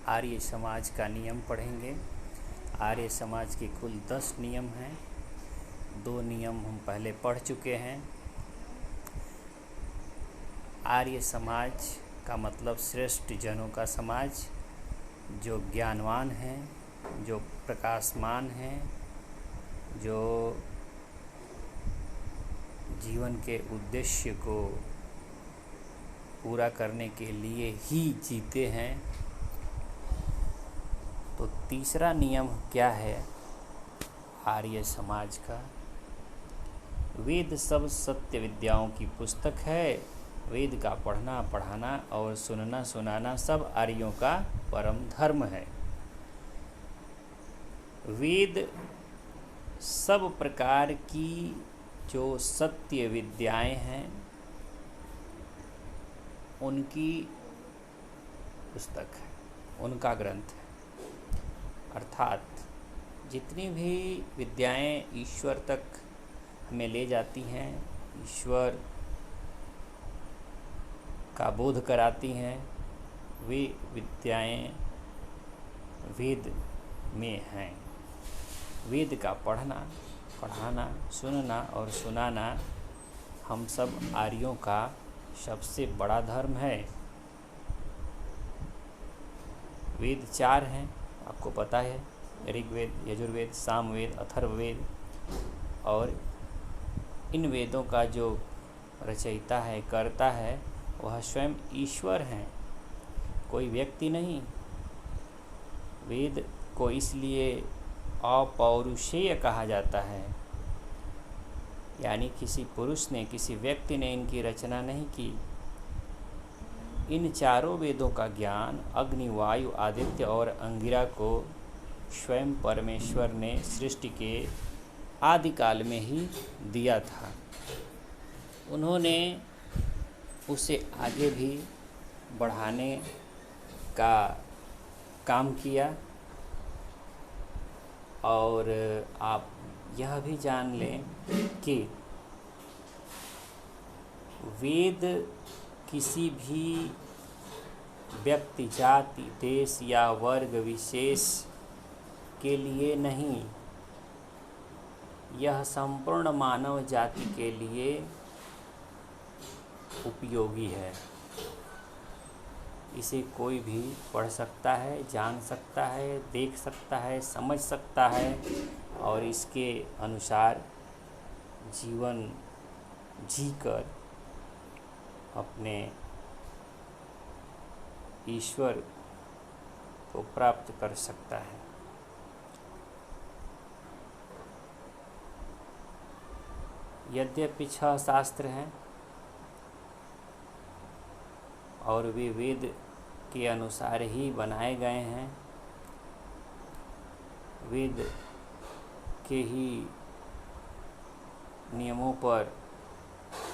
आर्य समाज का नियम पढ़ेंगे। आर्य समाज के कुल 10 नियम हैं। 2 नियम हम पहले पढ़ चुके हैं। आर्य समाज का मतलब श्रेष्ठ जनों का समाज, जो ज्ञानवान हैं, जो प्रकाशमान हैं, जो जीवन के उद्देश्य को पूरा करने के लिए ही जीते हैं। तो तीसरा नियम क्या है आर्य समाज का? वेद सब सत्य विद्याओं की पुस्तक है। वेद का पढ़ना, पढ़ाना और सुनना, सुनाना सब आर्यों का परम धर्म है। वेद सब प्रकार की जो सत्य विद्याएं हैं उनकी पुस्तक है, उनका ग्रंथ है। अर्थात जितनी भी विद्याएं ईश्वर तक हमें ले जाती हैं, ईश्वर का बोध कराती हैं, वे विद्याएं वेद में हैं। वेद का पढ़ना, पढ़ाना, सुनना और सुनाना हम सब आर्यों का सबसे बड़ा धर्म है। वेद 4 हैं, आपको पता है, ऋग्वेद, यजुर्वेद, सामवेद, अथर्ववेद। और इन वेदों का जो रचयिता है, कर्ता है, वह स्वयं ईश्वर हैं, कोई व्यक्ति नहीं। वेद को इसलिए अपौरुषेय कहा जाता है, यानी किसी पुरुष ने, किसी व्यक्ति ने इनकी रचना नहीं की। इन चारों वेदों का ज्ञान अग्नि, वायु, आदित्य और अंगिरा को स्वयं परमेश्वर ने सृष्टि के आदिकाल में ही दिया था। उन्होंने उसे आगे भी बढ़ाने का काम किया। और आप यह भी जान लें कि वेद किसी भी व्यक्ति, जाति, देश या वर्ग विशेष के लिए नहीं, यह संपूर्ण मानव जाति के लिए उपयोगी है। इसे कोई भी पढ़ सकता है, जान सकता है, देख सकता है, समझ सकता है और इसके अनुसार जीवन जीकर अपने ईश्वर को प्राप्त कर सकता है। यद्यपि 6 शास्त्र हैं और वे वेद के अनुसार ही बनाए गए हैं, वेद के ही नियमों पर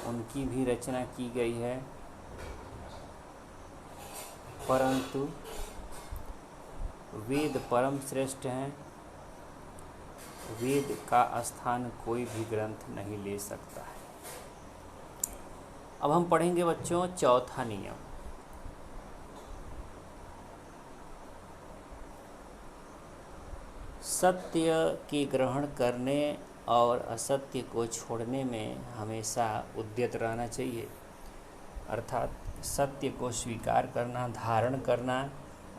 उनकी भी रचना की गई है, परंतु वेद परम श्रेष्ठ हैं। वेद का स्थान कोई भी ग्रंथ नहीं ले सकता है। अब हम पढ़ेंगे बच्चों चौथा नियम। सत्य के ग्रहण करने और असत्य को छोड़ने में हमेशा उद्यत रहना चाहिए। अर्थात सत्य को स्वीकार करना, धारण करना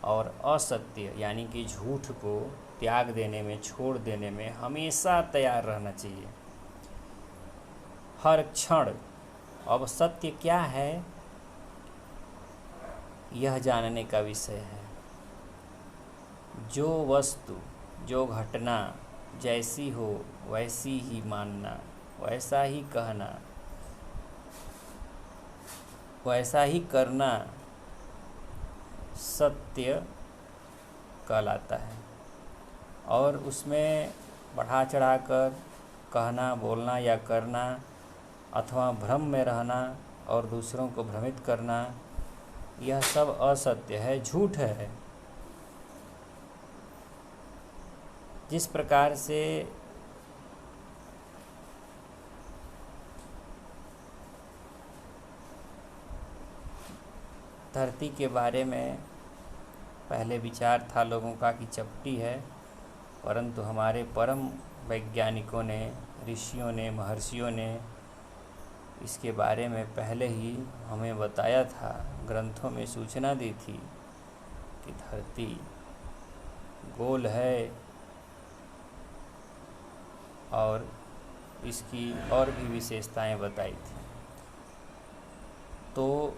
और असत्य यानी कि झूठ को त्याग देने में, छोड़ देने में हमेशा तैयार रहना चाहिए। हर क्षण। अब सत्य क्या है यह जानने का विषय है। जो वस्तु, जो घटना जैसी हो वैसी ही मानना, वैसा ही कहना, वैसा ही करना सत्य कहलाता है। और उसमें बढ़ा चढ़ाकर कहना, बोलना या करना अथवा भ्रम में रहना और दूसरों को भ्रमित करना, यह सब असत्य है, झूठ है। जिस प्रकार से धरती के बारे में पहले विचार था लोगों का कि चपटी है, परंतु हमारे परम वैज्ञानिकों ने, ऋषियों ने, महर्षियों ने इसके बारे में पहले ही हमें बताया था, ग्रंथों में सूचना दी थी कि धरती गोल है और इसकी और भी विशेषताएं बताई थी। तो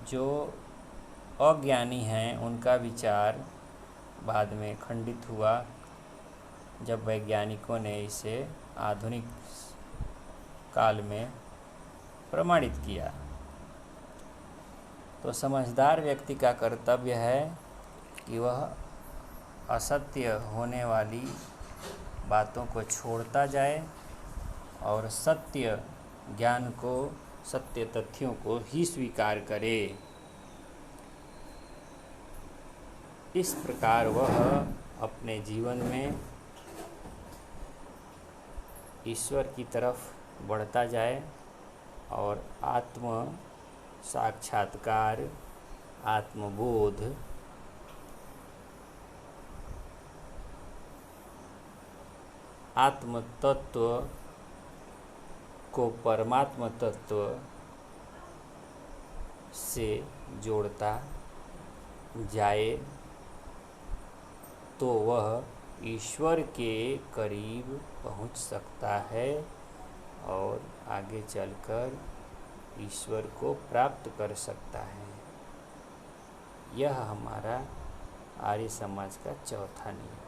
जो अज्ञानी हैं उनका विचार बाद में खंडित हुआ जब वैज्ञानिकों ने इसे आधुनिक काल में प्रमाणित किया। तो समझदार व्यक्ति का कर्तव्य है कि वह असत्य होने वाली बातों को छोड़ता जाए और सत्य ज्ञान को, सत्य तथ्यों को ही स्वीकार करे। इस प्रकार वह अपने जीवन में ईश्वर की तरफ बढ़ता जाए और आत्म साक्षात्कार, आत्मबोध, आत्म तत्व को परमात्म तत्व से जोड़ता जाए तो वह ईश्वर के करीब पहुंच सकता है और आगे चलकर ईश्वर को प्राप्त कर सकता है। यह हमारा आर्य समाज का चौथा नियम।